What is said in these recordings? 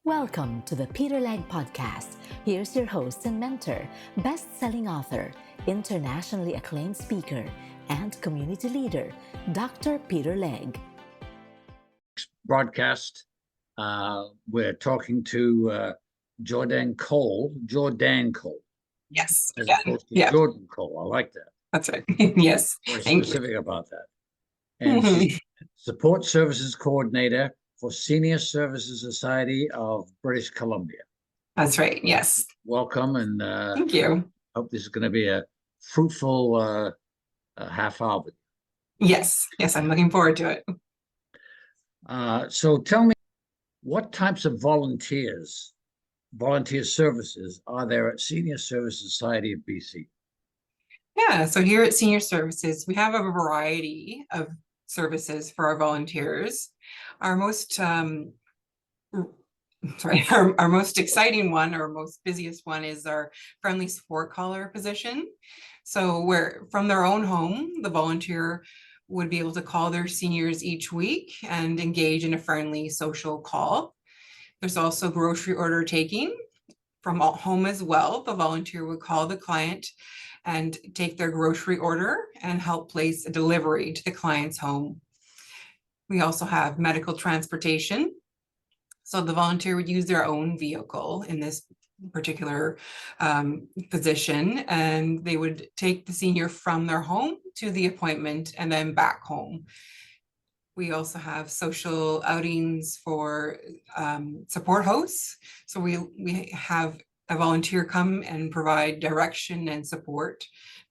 Welcome to the Peter Legge Podcast. Here's your host and mentor, best-selling author, internationally acclaimed speaker, and community leader, Dr. Peter Legge. Broadcast, we're talking to Jordann Cole. Yes. As opposed to Jordann Cole. I like that. That's right. Yes. We're specific about that. And she's Support Services Coordinator for Senior Services Society of British Columbia. That's right. Yes. Welcome, and thank you. Hope this is going to be a fruitful half hour. Yes. I'm looking forward to it. So tell me, what types of volunteer services are there at Senior Services Society of BC? Yeah. So here at Senior Services, we have a variety of services for our volunteers. Our most our most exciting one, or most busiest one, is our friendly support caller position. So where from their own home, the volunteer would be able to call their seniors each week and engage in a friendly social call. There's also grocery order taking from home as well. The volunteer would call the client and take their grocery order and help place a delivery to the client's home. We also have medical transportation. So the volunteer would use their own vehicle in this particular position, and they would take the senior from their home to the appointment and then back home. We also have social outings for support hosts. So we have a volunteer come and provide direction and support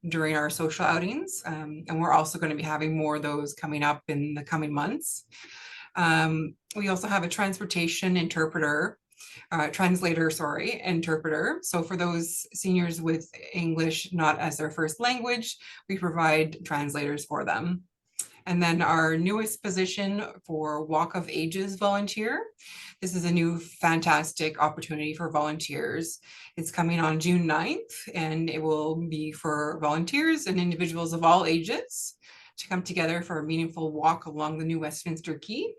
during our social outings. And we're also going to be having more of those coming up in the coming months. We also have a transportation interpreter. So for those seniors with English not as their first language, we provide translators for them. And then our newest position for Walk of Ages volunteer. This is a new fantastic opportunity for volunteers. It's coming on June 9th, and it will be for volunteers and individuals of all ages to come together for a meaningful walk along the New Westminster Quay.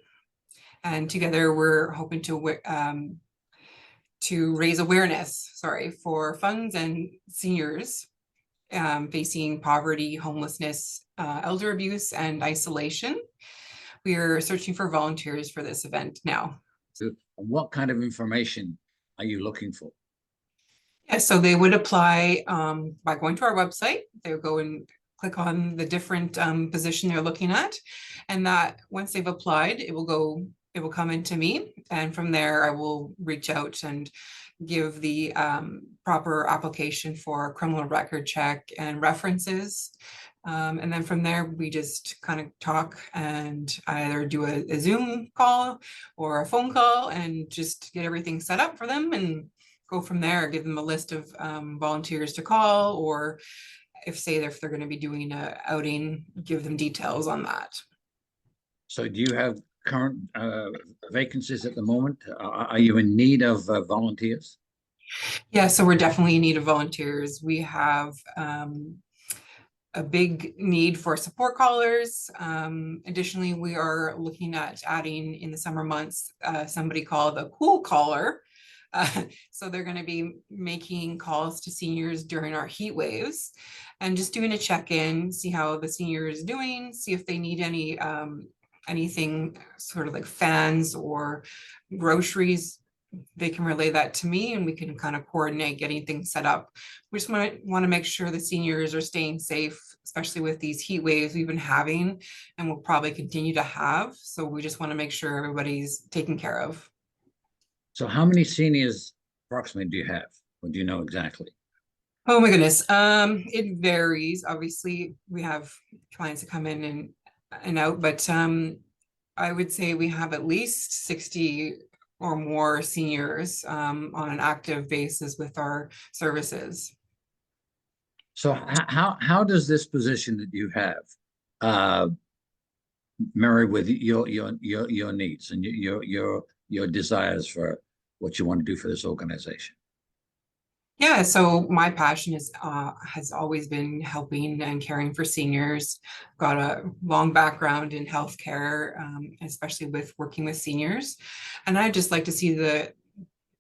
And together we're hoping to raise awareness, for funds and seniors facing poverty, homelessness, elder abuse, and isolation. We are searching for volunteers for this event now. What kind of information are you looking for? Yeah, so they would apply by going to our website. They would go and click on the different position they're looking at, and that once they've applied, it will come into me, and from there I will reach out and give the proper application for a criminal record check and references. And then from there, we just kind of talk and either do a Zoom call or a phone call and just get everything set up for them and go from there, give them a list of volunteers to call, or if they're going to be doing an outing, give them details on that. So do you have current vacancies at the moment? Are you in need of volunteers? Yeah, so we're definitely in need of volunteers. We have a big need for support callers. Additionally, we are looking at adding in the summer months somebody called a pool caller. So they're going to be making calls to seniors during our heat waves and just doing a check-in, see how the senior is doing, see if they need anything sort of like fans or groceries. They can relay that to me and we can kind of coordinate getting things set up. We just want to make sure the seniors are staying safe, especially with these heat waves we've been having and will probably continue to have. So we just want to make sure everybody's taken care of. So how many seniors approximately do you have? Or do you know exactly? Oh my goodness. It varies. Obviously, we have clients that come in and out, but I would say we have at least 60 or more seniors on an active basis with our services. So how does this position that you have marry with your needs and your desires for what you want to do for this organization? Yeah, so my passion has always been helping and caring for seniors. Got a long background in healthcare, especially with working with seniors. And I just like to see the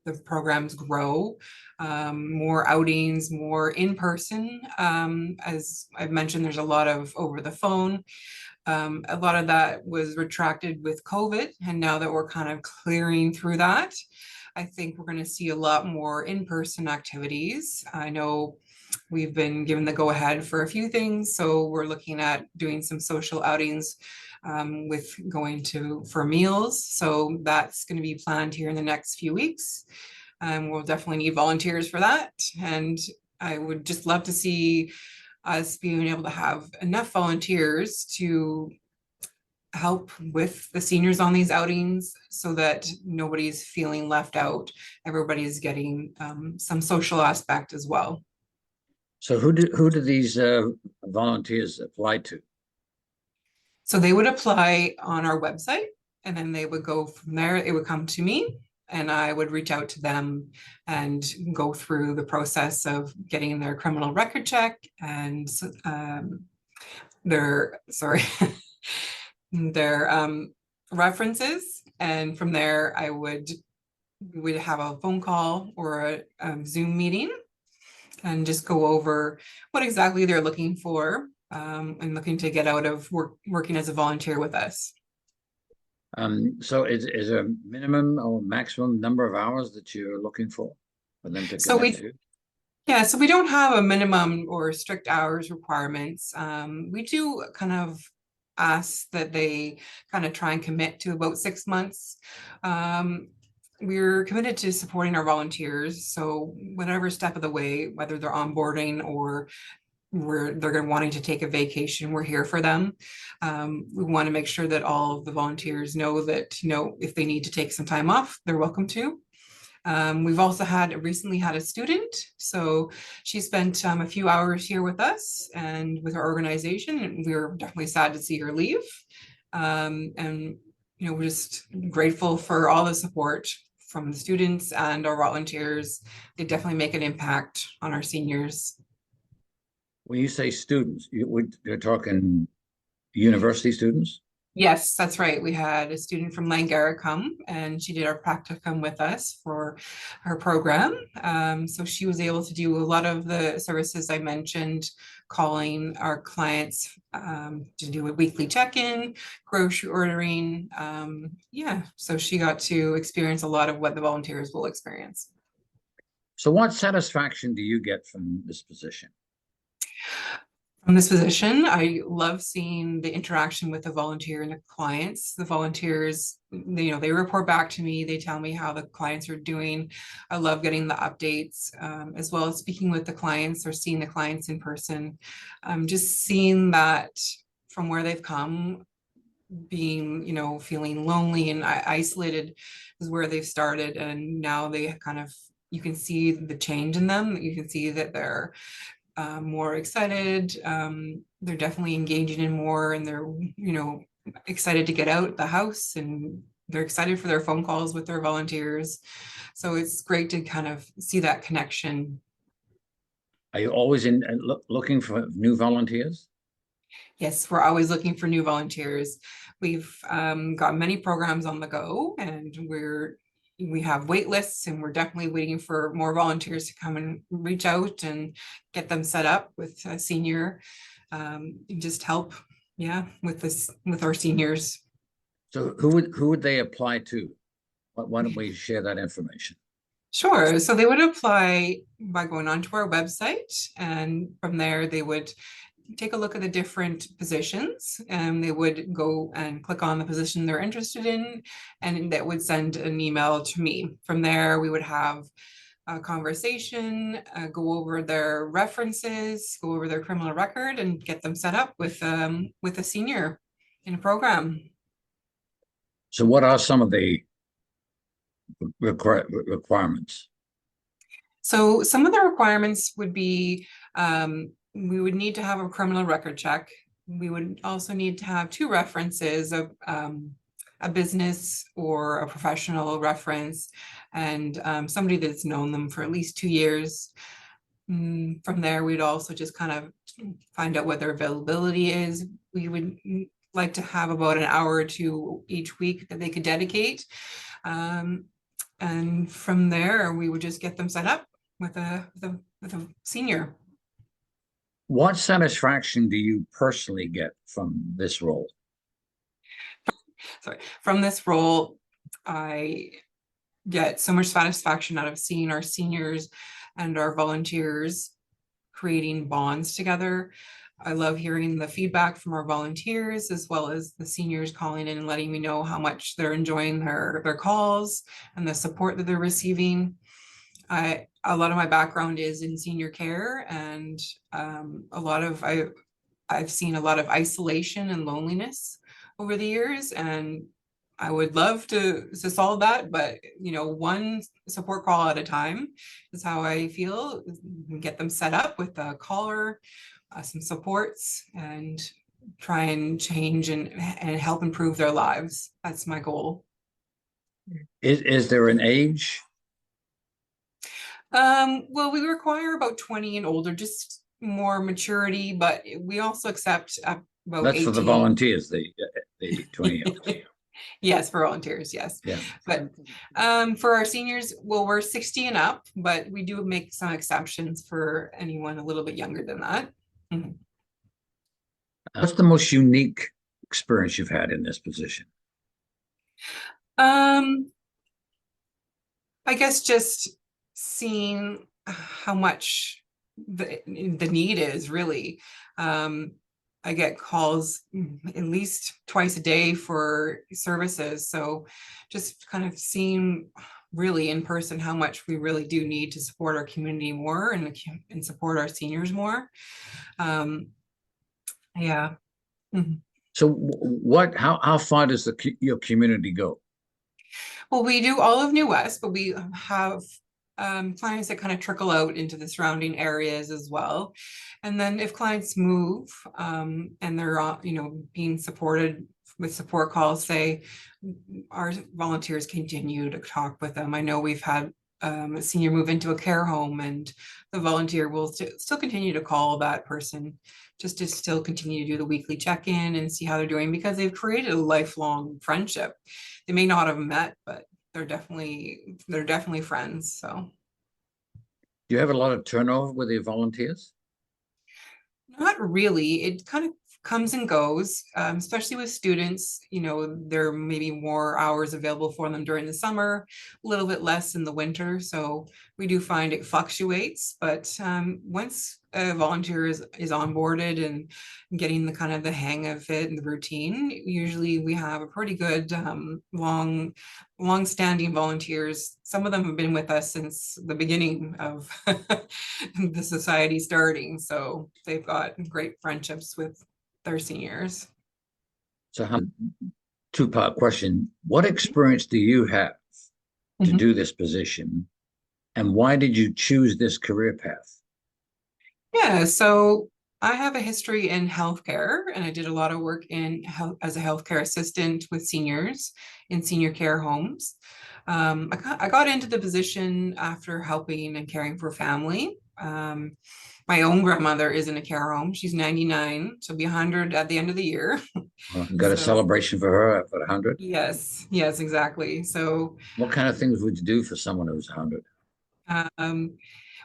the programs grow, more outings, more in person. As I've mentioned, there's a lot of over the phone. A lot of that was retracted with COVID, and now that we're kind of clearing through that, I think we're going to see a lot more in-person activities. I know we've been given the go-ahead for a few things, so we're looking at doing some social outings with going for meals. So that's going to be planned here in the next few weeks. We'll definitely need volunteers for that. And I would just love to see us being able to have enough volunteers to help with the seniors on these outings so that nobody's feeling left out. Everybody's getting some social aspect as well. So who do these volunteers apply to? So they would apply on our website, and then they would go from there. It would come to me, and I would reach out to them and go through the process of getting their criminal record check and their references. And from there, we'd have a phone call or a Zoom meeting and just go over what exactly they're looking for and looking to get out of working as a volunteer with us. So is there a minimum or maximum number of hours that you're looking for them to commit to? Yeah, so we don't have a minimum or strict hours requirements. We do kind of ask that they kind of try and commit to about 6 months. We're committed to supporting our volunteers. So whatever step of the way, whether they're onboarding or they're wanting to take a vacation, we're here for them. We want to make sure that all of the volunteers know that, if they need to take some time off, they're welcome to. We've also recently had a student. So she spent a few hours here with us and with our organization, and we were definitely sad to see her leave. And we're just grateful for all the support from the students and our volunteers. They definitely make an impact on our seniors. When you say students, you're talking university students? Yes, that's right. We had a student from Langara come, and she did our practicum with us for her program. So she was able to do a lot of the services I mentioned, calling our clients to do a weekly check-in, grocery ordering. So she got to experience a lot of what the volunteers will experience. So what satisfaction do you get from this position? From this position, I love seeing the interaction with the volunteer and the clients. The volunteers, they report back to me. They tell me how the clients are doing. I love getting the updates, as well as speaking with the clients or seeing the clients in person. Just seeing that from where they've come, being, feeling lonely and isolated is where they've started. And now they you can see the change in them. You can see that they're more excited. They're definitely engaging in more, and they're, excited to get out the house, and they're excited for their phone calls with their volunteers. So it's great to kind of see that connection. Are you always looking for new volunteers? Yes, we're always looking for new volunteers. We've got many programs on the go, and we have wait lists, and we're definitely waiting for more volunteers to come and reach out and get them set up with a senior, and just help, with our seniors. So who would they apply to? Why don't we share that information? Sure. So they would apply by going onto our website, and from there they would take a look at the different positions, and they would go and click on the position they're interested in, and that would send an email to me. From there, we would have a conversation, go over their references, go over their criminal record, and get them set up with a senior in a program. So what are some of the requirements? So some of the requirements would be, we would need to have a criminal record check. We would also need to have 2 references of a business or a professional reference, and somebody that's known them for at least 2 years. From there, we'd also just kind of find out what their availability is. We would like to have about an hour or 2 each week that they could dedicate. And from there, we would just get them set up with a senior. What satisfaction do you personally get from this role? Sorry, from this role, I get so much satisfaction out of seeing our seniors and our volunteers creating bonds together. I love hearing the feedback from our volunteers as well as the seniors calling in and letting me know how much they're enjoying their calls and the support that they're receiving. A lot of my background is in senior care, and I've seen a lot of isolation and loneliness over the years, and I would love to solve that, but one support call at a time is how I feel. Get them set up with a caller, some supports, and try and change and help improve their lives. That's my goal. Is there an age? Well, we require about 20 and older, just more maturity, but we also accept about That's 18. for the volunteers, the 20 Yes, for volunteers, yes. Yeah. But for our seniors, well, we're 60 and up, but we do make some exceptions for anyone a little bit younger than that. Mm-hmm. What's the most unique experience you've had in this position? I guess just seeing how much the need is really. I get calls at least twice a day for services. So just kind of seeing really in person how much we really do need to support our community more and support our seniors more. Yeah. Mm-hmm. So how far does your community go? Well, we do all of New West, but we have clients that kind of trickle out into the surrounding areas as well. And then if clients move and they're being supported with support calls, say our volunteers continue to talk with them. I know we've had a senior move into a care home, and the volunteer will still continue to call that person just to still continue to do the weekly check-in and see how they're doing, because they've created a lifelong friendship. They may not have met, but they're definitely friends. So do you have a lot of turnover with your volunteers? Not really. It kind of comes and goes, especially with students. There may be more hours available for them during the summer, a little bit less in the winter. So we do find it fluctuates. But once a volunteer is onboarded and getting the kind of the hang of it and the routine, usually we have a pretty good long-standing volunteers. Some of them have been with us since the beginning of the society starting. So they've got great friendships with their seniors. So two-part question. What experience do you have to do this position, and why did you choose this career path? Yeah, so I have a history in healthcare, and I did a lot of work as a healthcare assistant with seniors in senior care homes. I got into the position after helping and caring for family. My own grandmother is in a care home. She's 99. She'll be 100 at the end of the year. Well, got a celebration for her at 100? Yes, exactly. So what kind of things would you do for someone who's 100?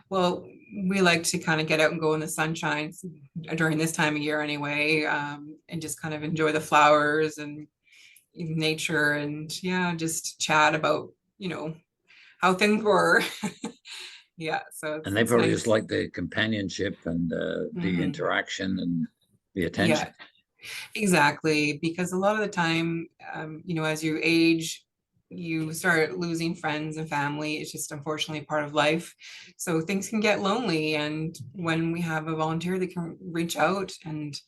Well, we like to kind of get out and go in the sunshine during this time of year anyway, and just kind of enjoy the flowers and nature, and just chat about, how things were. Yeah. And they probably just like the companionship and the interaction and the attention. Yeah, exactly. Because a lot of the time, as you age, you start losing friends and family. It's just unfortunately part of life. So things can get lonely. And when we have a volunteer that can reach out and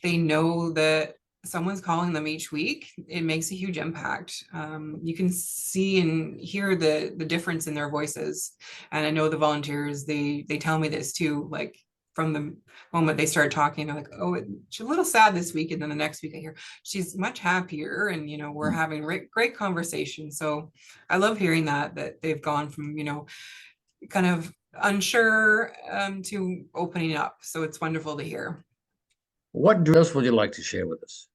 they know that someone's calling them each week, it makes a huge impact. You can see and hear the difference in their voices. And I know the volunteers, they tell me this too, like from the moment they start talking, they're like, oh, she's a little sad this week. And then the next week I hear she's much happier, and, we're having great conversation. So I love hearing that they've gone from, kind of unsure to opening up. So it's wonderful to hear. What else would you like to share with us?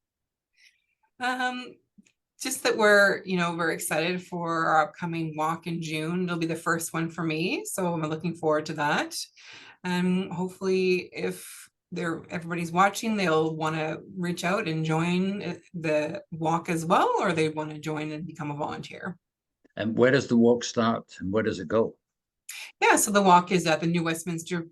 Just that we're excited for our upcoming walk in June. It'll be the first one for me, so I'm looking forward to that. And hopefully, if everybody's watching, they'll want to reach out and join the walk as well, or they want to join and become a volunteer. And where does the walk start and where does it go? Yeah, so the walk is at the New Westminster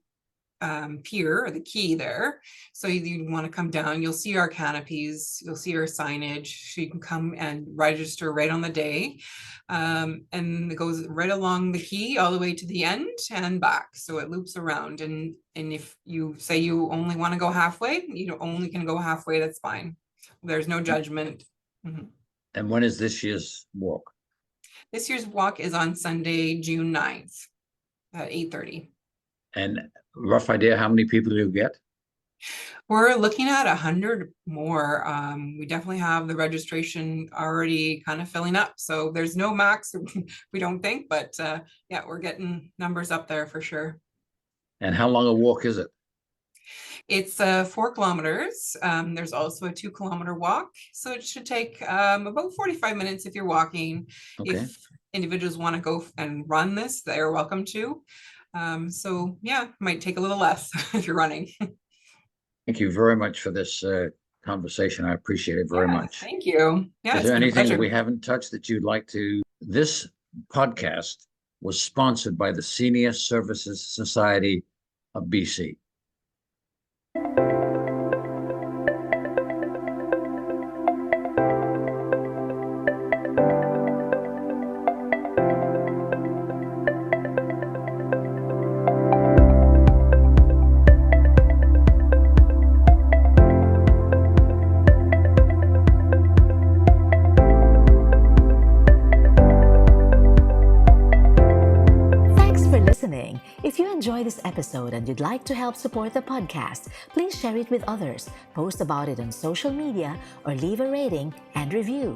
pier, or the quay there. So you want to come down, you'll see our canopies, you'll see our signage, so you can come and register right on the day. And it goes right along the quay all the way to the end and back, so it loops around. And if you say you only want to go halfway, you only can go halfway, that's fine. There's no judgment. Mm-hmm. And when is this year's walk? This year's walk is on Sunday, June 9th at 8:30. And rough idea how many people you'll get? We're looking at 100 more. We definitely have the registration already kind of filling up. So there's no max, we don't think, but yeah, we're getting numbers up there for sure. And how long a walk is it? It's 4 kilometers. There's also a 2-kilometer walk. So it should take about 45 minutes if you're walking. Okay. If individuals want to go and run this, they're welcome to. So yeah, might take a little less if you're running. Thank you very much for this conversation. I appreciate it very much. Thank you. Yeah, is there anything that we haven't touched that you'd like to? This podcast was sponsored by the Senior Services Society of BC. If you enjoy this episode and you'd like to help support the podcast, please share it with others, post about it on social media, or leave a rating and review.